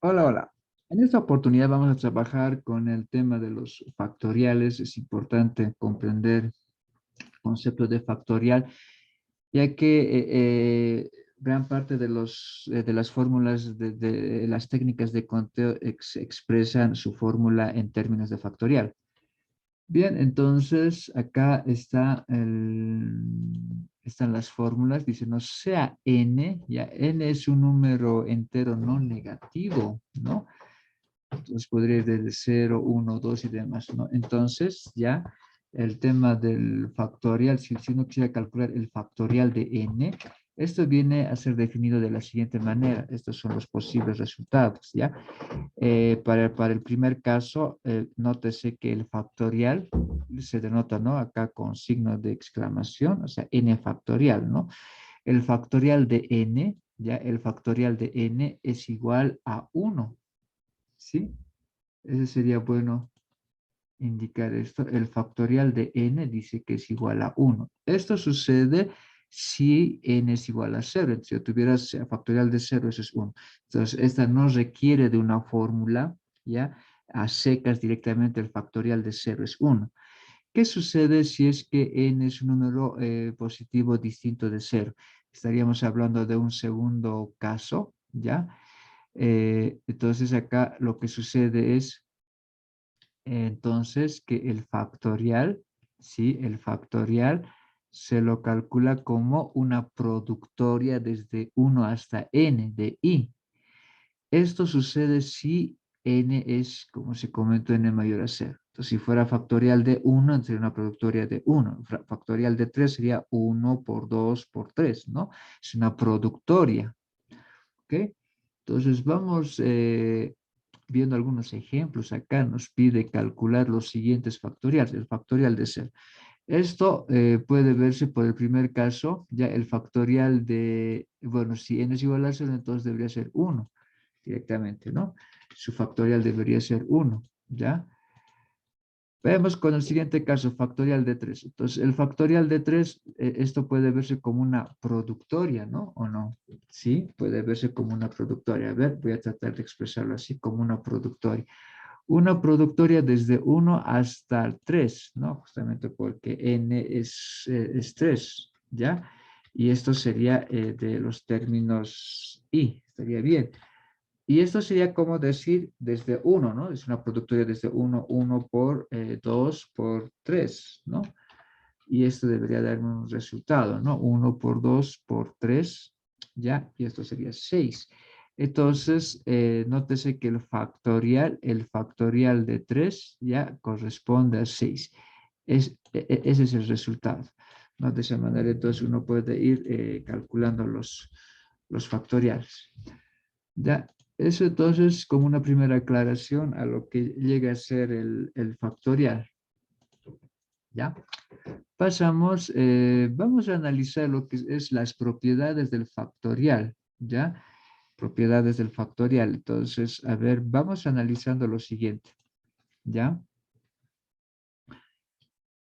Hola, hola. En esta oportunidad vamos a trabajar con el tema de los factoriales. Es importante comprender el concepto de factorial, ya que gran parte de de las fórmulas de las técnicas de conteo expresan su fórmula en términos de factorial. Bien, entonces acá están las fórmulas. Dice, no sea n, ya n es un número entero no negativo, ¿no? Entonces podría ir desde 0, 1, 2 y demás, ¿no? Entonces ya el tema del factorial, si uno quiere calcular el factorial de n, esto viene a ser definido de la siguiente manera. Estos son los posibles resultados, ¿ya? Para el primer caso, nótese que el factorial se denota, ¿no? Acá con signo de exclamación, o sea, n factorial, ¿no? El factorial de n, ya, el factorial de n es igual a 1, ¿sí? Ese sería bueno indicar esto. El factorial de n dice que es igual a 1. Esto sucede si n es igual a 0. Si yo tuviera factorial de 0, eso es 1. Entonces, esta no requiere de una fórmula, ¿ya? A secas directamente el factorial de 0 es 1. ¿Qué sucede si es que n es un número positivo distinto de 0? Estaríamos hablando de un segundo caso, ¿ya? Entonces acá lo que sucede es entonces que el factorial, ¿sí? El factorial se lo calcula como una productoria desde 1 hasta n de i. Esto sucede si n es, como se comentó, n mayor a 0. Entonces, si fuera factorial de 1, sería una productoria de 1. Factorial de 3 sería 1 por 2 por 3, ¿no? Es una productoria, ¿ok? Entonces, vamos viendo algunos ejemplos. Acá nos pide calcular los siguientes factoriales, el factorial de 0. Esto puede verse por el primer caso, ya el factorial de, bueno, si n es igual a 0, entonces debería ser 1 directamente, ¿no? Su factorial debería ser 1, ¿ya? Veamos con el siguiente caso, factorial de 3. Entonces, el factorial de 3, esto puede verse como una productoria, ¿no? ¿O no? Sí, puede verse como una productoria. A ver, voy a tratar de expresarlo así, como una productoria. Una productoria desde 1 hasta 3, ¿no? Justamente porque n es 3, ¿ya? Y esto sería de los términos i, estaría bien. Y esto sería como decir desde 1, ¿no? Es una productoria desde 1, 1 por 2 por 3, ¿no? Y esto debería darme un resultado, ¿no? 1 por 2 por 3, ¿ya? Y esto sería 6. Entonces, nótese que el factorial de 3 ya corresponde a 6. Ese es el resultado, ¿no? De esa manera, entonces uno puede ir calculando los factoriales. Ya, eso entonces como una primera aclaración a lo que llega a ser el factorial. ¿Ya? Pasamos, vamos a analizar lo que es las propiedades del factorial, ¿ya? Propiedades del factorial. Entonces, a ver, vamos analizando lo siguiente, ¿ya?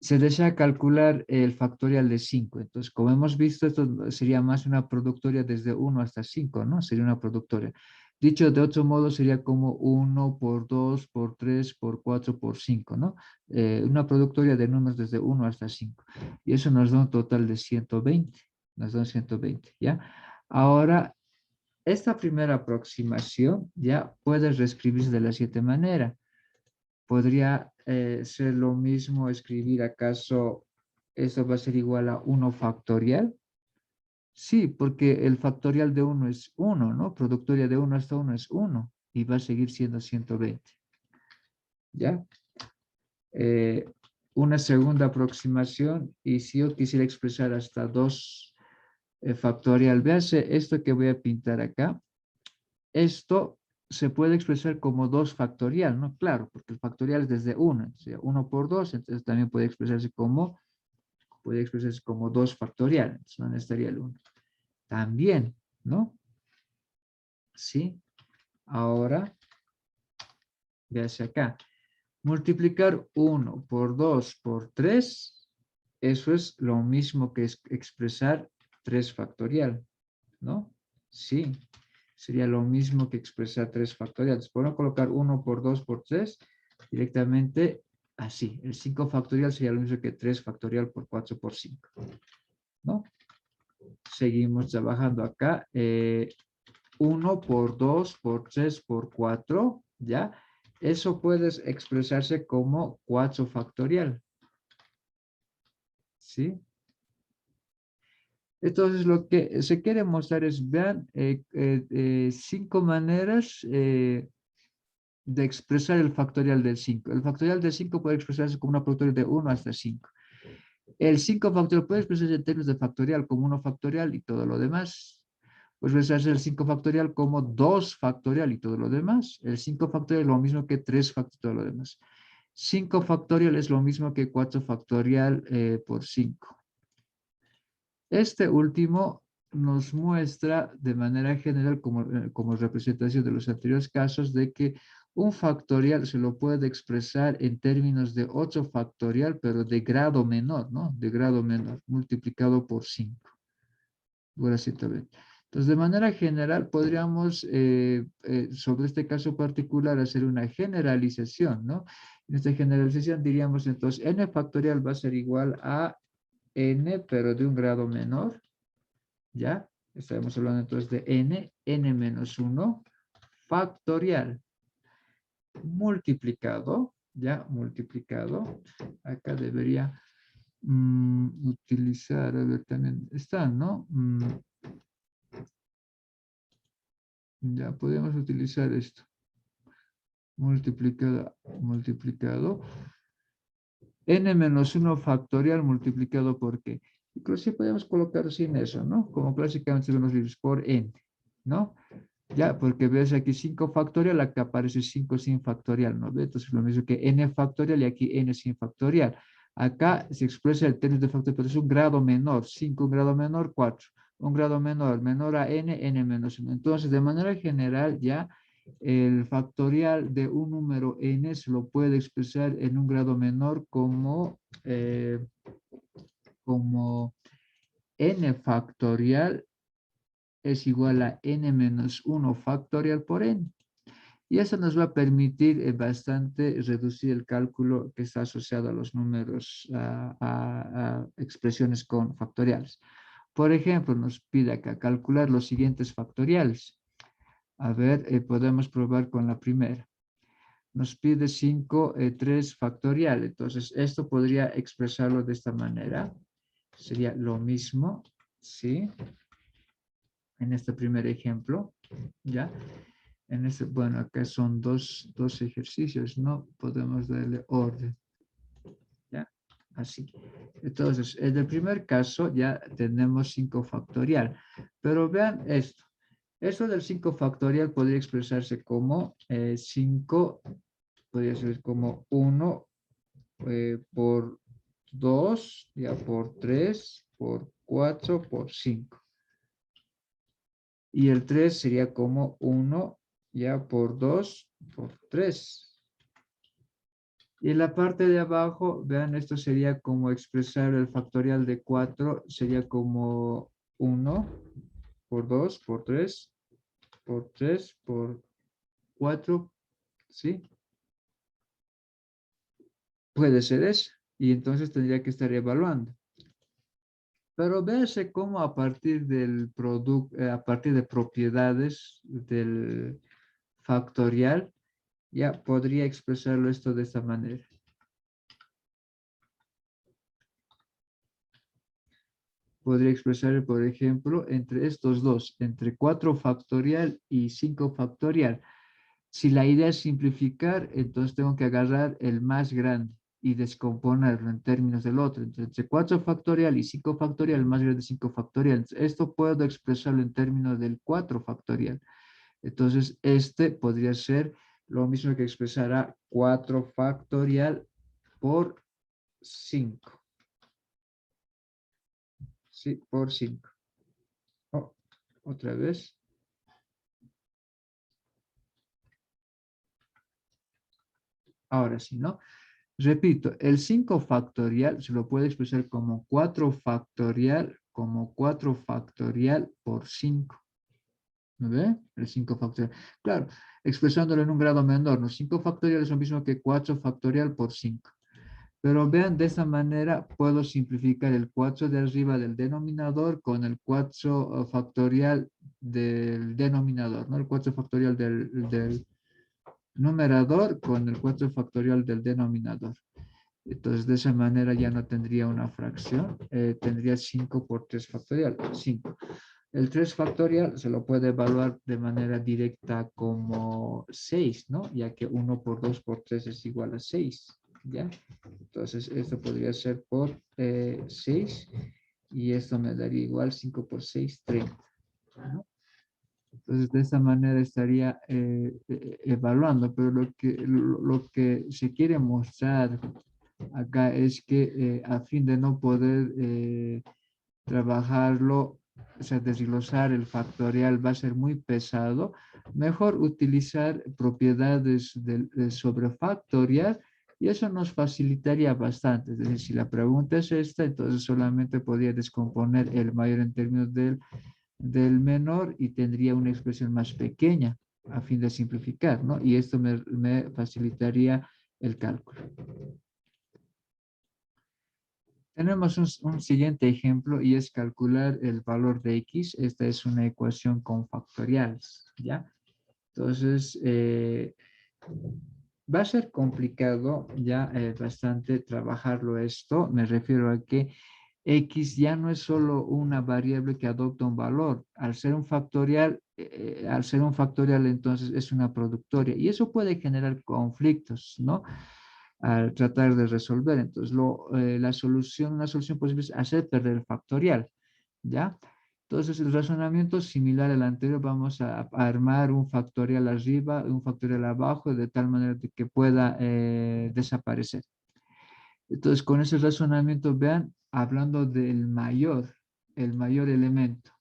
Se desea calcular el factorial de 5. Entonces, como hemos visto, esto sería más una productoria desde 1 hasta 5, ¿no? Sería una productoria. Dicho de otro modo, sería como 1 por 2 por 3 por 4 por 5, ¿no? Una productoria de números desde 1 hasta 5. Y eso nos da un total de 120. Nos da un 120, ¿ya? Ahora, esta primera aproximación ya puede reescribirse de la siguiente manera. ¿Podría ser lo mismo escribir acaso eso va a ser igual a 1 factorial? Sí, porque el factorial de 1 es 1, ¿no? Productoria de 1 hasta 1 es 1 y va a seguir siendo 120. ¿Ya? Eh, una segunda aproximación y si yo quisiera expresar hasta 2 factorial, véase esto que voy a pintar acá. Esto se puede expresar como 2 factorial, ¿no? Claro, porque el factorial es desde 1, o sea, 1 por 2, entonces también puede expresarse como 2 factorial, entonces no necesitaría el 1. También, ¿no? Sí. Ahora, véase acá. Multiplicar 1 por 2 por 3, eso es lo mismo que expresar 3 factorial, ¿no? Sí. sería lo mismo que expresar 3 factoriales. Podemos colocar 1 por 2 por 3 directamente así. El 5 factorial sería lo mismo que 3 factorial por 4 por 5. ¿No? Seguimos trabajando acá. 1 por 2 por 3 por 4, ¿ya? Eso puede expresarse como 4 factorial. ¿Sí? Entonces, lo que se quiere mostrar es, vean, 5 maneras de expresar el factorial del 5. El factorial del 5 puede expresarse como una productoria de 1 hasta 5. El 5 factorial puede expresarse en términos de factorial como 1 factorial y todo lo demás. Puede expresarse el 5 factorial como 2 factorial y todo lo demás. El 5 factorial es lo mismo que 3 factorial y todo lo demás. 5 factorial es lo mismo que 4 factorial por 5. Este último nos muestra de manera general como representación de los anteriores casos de que un factorial se lo puede expresar en términos de 8 factorial, pero de grado menor, ¿no? De grado menor, multiplicado por 5. Ahora 120. Entonces, de manera general, podríamos, sobre este caso particular, hacer una generalización, ¿no? En esta generalización diríamos, entonces, n factorial va a ser igual a n, pero de un grado menor, ¿ya? Estaremos hablando entonces de n menos 1 factorial multiplicado, ¿ya? Multiplicado. Acá debería utilizar, a ver, también están, ¿no? Ya podemos utilizar esto. Multiplicado. N menos 1 factorial multiplicado por qué. Inclusive podemos colocar sin eso, ¿no? Como clásicamente vemos libros, por n, ¿no? Ya, porque ves aquí 5 factorial, acá aparece 5 sin factorial, ¿no? Entonces lo mismo que n factorial y aquí n sin factorial. Acá se expresa el término de factorial, pero es un grado menor, 5, un grado menor, 4. Un grado menor a n menos 1. Entonces, de manera general, ya el factorial de un número n se lo puede expresar en un grado menor como n factorial es igual a n menos 1 factorial por n. Y eso nos va a permitir bastante reducir el cálculo que está asociado a los números, a expresiones con factoriales. Por ejemplo, nos pide acá calcular los siguientes factoriales. A ver, podemos probar con la primera. Nos pide 5, 3 factorial. Entonces, esto podría expresarlo de esta manera. Sería lo mismo, ¿sí? En este primer ejemplo, ¿ya? En este, bueno, acá son dos ejercicios, ¿no? Podemos darle orden, ¿ya? Así. Entonces, en el primer caso ya tenemos 5 factorial. Pero vean esto. Esto del 5 factorial podría expresarse como 5, podría ser como 1 por 2, ya por 3, por 4, por 5. Y el 3 sería como 1 ya por 2 por 3. Y en la parte de abajo, vean, esto sería como expresar el factorial de 4, sería como 1 por 2 por 3 por 3 por 4, ¿sí? Puede ser eso. Y entonces tendría que estar evaluando. Pero véase cómo a partir del producto, a partir de propiedades del factorial, ya podría expresarlo esto de esta manera. Podría expresar, por ejemplo, entre estos dos, entre 4 factorial y 5 factorial. Si la idea es simplificar, entonces tengo que agarrar el más grande y descomponerlo en términos del otro. Entonces, entre 4 factorial y 5 factorial, el más grande es 5 factorial. Entonces, esto puedo expresarlo en términos del 4 factorial. Entonces, este podría ser lo mismo que expresará 4 factorial por 5. Sí, por 5. Oh, otra vez. Ahora sí, ¿no? Repito, el 5 factorial se lo puede expresar como 4 factorial por 5. ¿No ve? El 5 factorial. Claro, expresándolo en un grado menor, ¿no? 5 factorial es lo mismo que 4 factorial por 5. Pero vean, de esta manera puedo simplificar el 4 de arriba del denominador con el 4 factorial del denominador, ¿no? El 4 factorial del numerador con el 4 factorial del denominador. Entonces, de esa manera ya no tendría una fracción, tendría 5 por 3 factorial, 5. El 3 factorial se lo puede evaluar de manera directa como 6, ¿no? Ya que 1 por 2 por 3 es igual a 6, ¿ya? Entonces, esto podría ser por 6 y esto me daría igual 5 por 6, 30, ¿no? Entonces, de esta manera estaría evaluando, pero lo que se quiere mostrar acá es que a fin de no poder trabajarlo, o sea, desglosar el factorial va a ser muy pesado, mejor utilizar propiedades del sobrefactorial y eso nos facilitaría bastante. Es decir, si la pregunta es esta, entonces solamente podría descomponer el mayor en términos del menor y tendría una expresión más pequeña a fin de simplificar, ¿no? Y esto me facilitaría el cálculo. Tenemos un siguiente ejemplo y es calcular el valor de x. Esta es una ecuación con factoriales, ¿ya? Entonces, va a ser complicado ya bastante trabajarlo esto. Me refiero a que x ya no es solo una variable que adopta un valor. Al ser un factorial, entonces es una productoria y eso puede generar conflictos, ¿no? Al tratar de resolver. Entonces, una solución posible es hacer perder el factorial, ¿ya? Entonces, el razonamiento es similar al anterior. Vamos a armar un factorial arriba y un factorial abajo de tal manera que pueda desaparecer. Entonces, con ese razonamiento, vean, hablando del el mayor elemento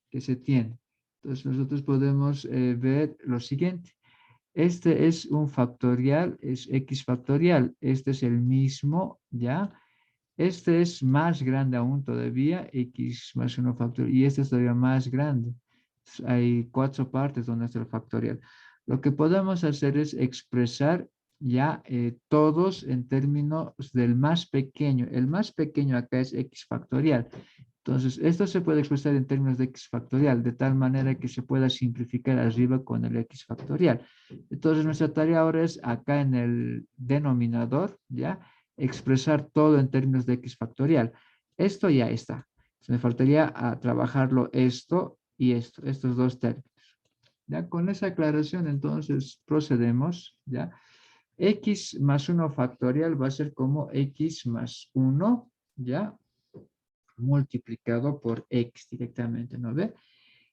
que se tiene. Entonces, nosotros podemos ver lo siguiente. Este es un factorial, es x factorial. Este es el mismo, ¿ya? Este es más grande aún todavía, x más 1 factorial, y este es todavía más grande. Hay 4 partes donde está el factorial. Lo que podemos hacer es expresar ya todos en términos del más pequeño. El más pequeño acá es x factorial. Entonces, esto se puede expresar en términos de x factorial, de tal manera que se pueda simplificar arriba con el x factorial. Entonces, nuestra tarea ahora es acá en el denominador, ¿ya? Expresar todo en términos de x factorial. Esto ya está. Me faltaría trabajarlo esto y esto, estos dos términos. ¿Ya? Con esa aclaración, entonces, procedemos, ¿ya? X más 1 factorial va a ser como x más 1, ¿ya? Multiplicado por x directamente, ¿no ve?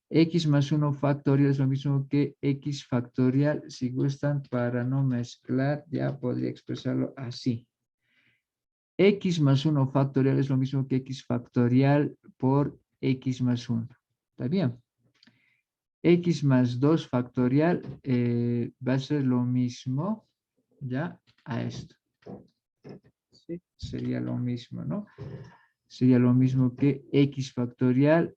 X más 1 factorial es lo mismo que x factorial. Si gustan, para no mezclar, ya podría expresarlo así. X más 1 factorial es lo mismo que x factorial por x más 1. ¿Está bien? X más 2 factorial va a ser lo mismo, ¿ya? A esto. ¿Sí? Sería lo mismo, ¿no? Sería lo mismo que x factorial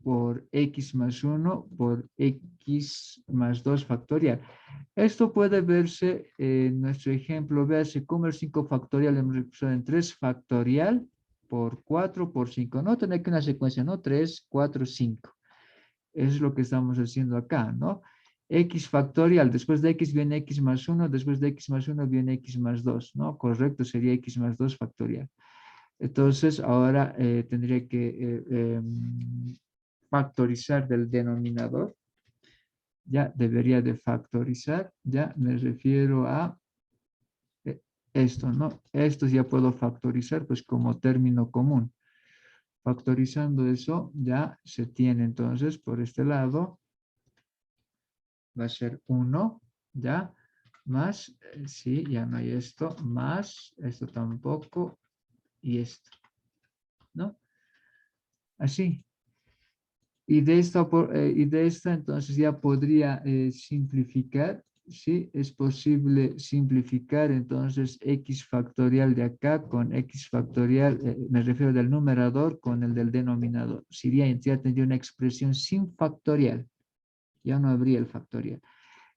por x más 1 por x más 2 factorial. Esto puede verse en nuestro ejemplo, véase como el 5 factorial hemos expresado en 3 factorial por 4 por 5. No tener que una secuencia, ¿no? 3, 4, 5. Eso es lo que estamos haciendo acá, ¿no? X factorial, después de x viene x más 1, después de x más 1 viene x más 2, ¿no? Correcto, sería x más 2 factorial. Entonces, ahora tendría que factorizar del denominador. Ya debería de factorizar, ya me refiero a esto, ¿no? Esto ya puedo factorizar pues como término común. Factorizando eso ya se tiene entonces por este lado, va a ser 1, ya, más, sí, ya no hay esto, más, esto tampoco, y esto, ¿no? Así. Y de esta entonces ya podría simplificar, ¿sí? Es posible simplificar entonces x factorial de acá con x factorial, me refiero del numerador con el del denominador. Sería, ya tendría una expresión sin factorial, Ya no habría el factorial.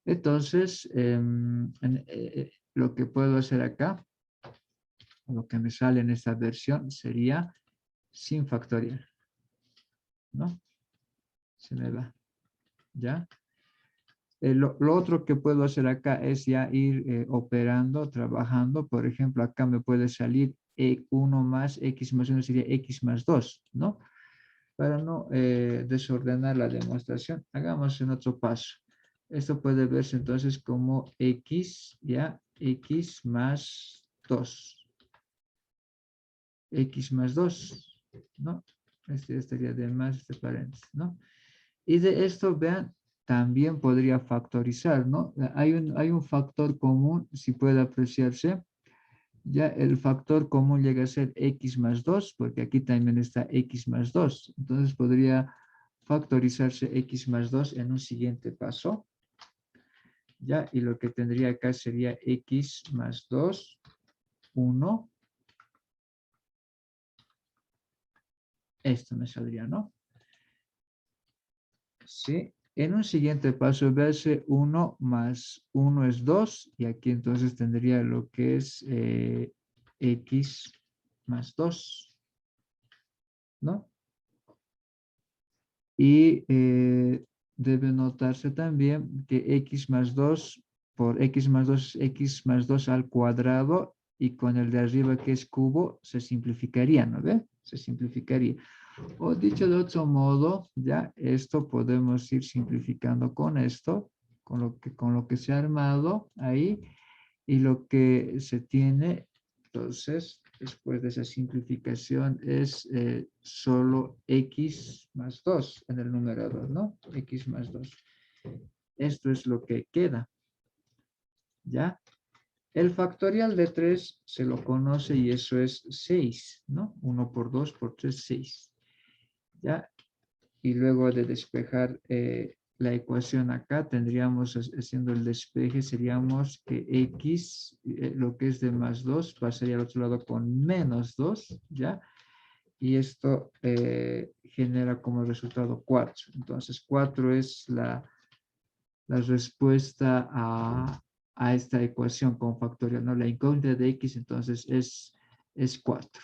Entonces, lo que puedo hacer acá, lo que me sale en esta versión sería sin factorial, ¿no? Se me va, ¿ya? Lo otro que puedo hacer acá es ya ir operando, trabajando. Por ejemplo, acá me puede salir 1 más x más 1 sería x más 2, ¿no? Para no desordenar la demostración, hagamos en otro paso. Esto puede verse entonces como x, ya, x más 2. X más 2, ¿no? Este estaría de más este paréntesis, ¿no? Y de esto, vean, también podría factorizar, ¿no? Hay un factor común, si puede apreciarse. Ya el factor común llega a ser x más 2, porque aquí también está x más 2. Entonces podría factorizarse x más 2 en un siguiente paso. Ya, y lo que tendría acá sería x más 2, 1. Esto me saldría, ¿no? Sí. En un siguiente paso, verse 1 más 1 es 2, y aquí entonces tendría lo que es x más 2, ¿no? Y debe notarse también que x más 2 por x más 2 es x más 2 al cuadrado, y con el de arriba que es cubo se simplificaría, ¿no ve? Se simplificaría. O dicho de otro modo, ya esto podemos ir simplificando con esto, con lo que se ha armado ahí, y lo que se tiene, entonces, después de esa simplificación es solo x más 2 en el numerador, ¿no? X más 2. Esto es lo que queda, ¿ya? El factorial de 3 se lo conoce y eso es 6, ¿no? 1 por 2 por 3, 6. ¿Ya? Y luego de despejar la ecuación acá, tendríamos, haciendo el despeje, seríamos que x, lo que es de más 2, pasaría al otro lado con menos 2, ¿ya? Y esto genera como resultado 4. Entonces, 4 es la respuesta a esta ecuación con factorial, ¿no? La incógnita de x, entonces, es 4.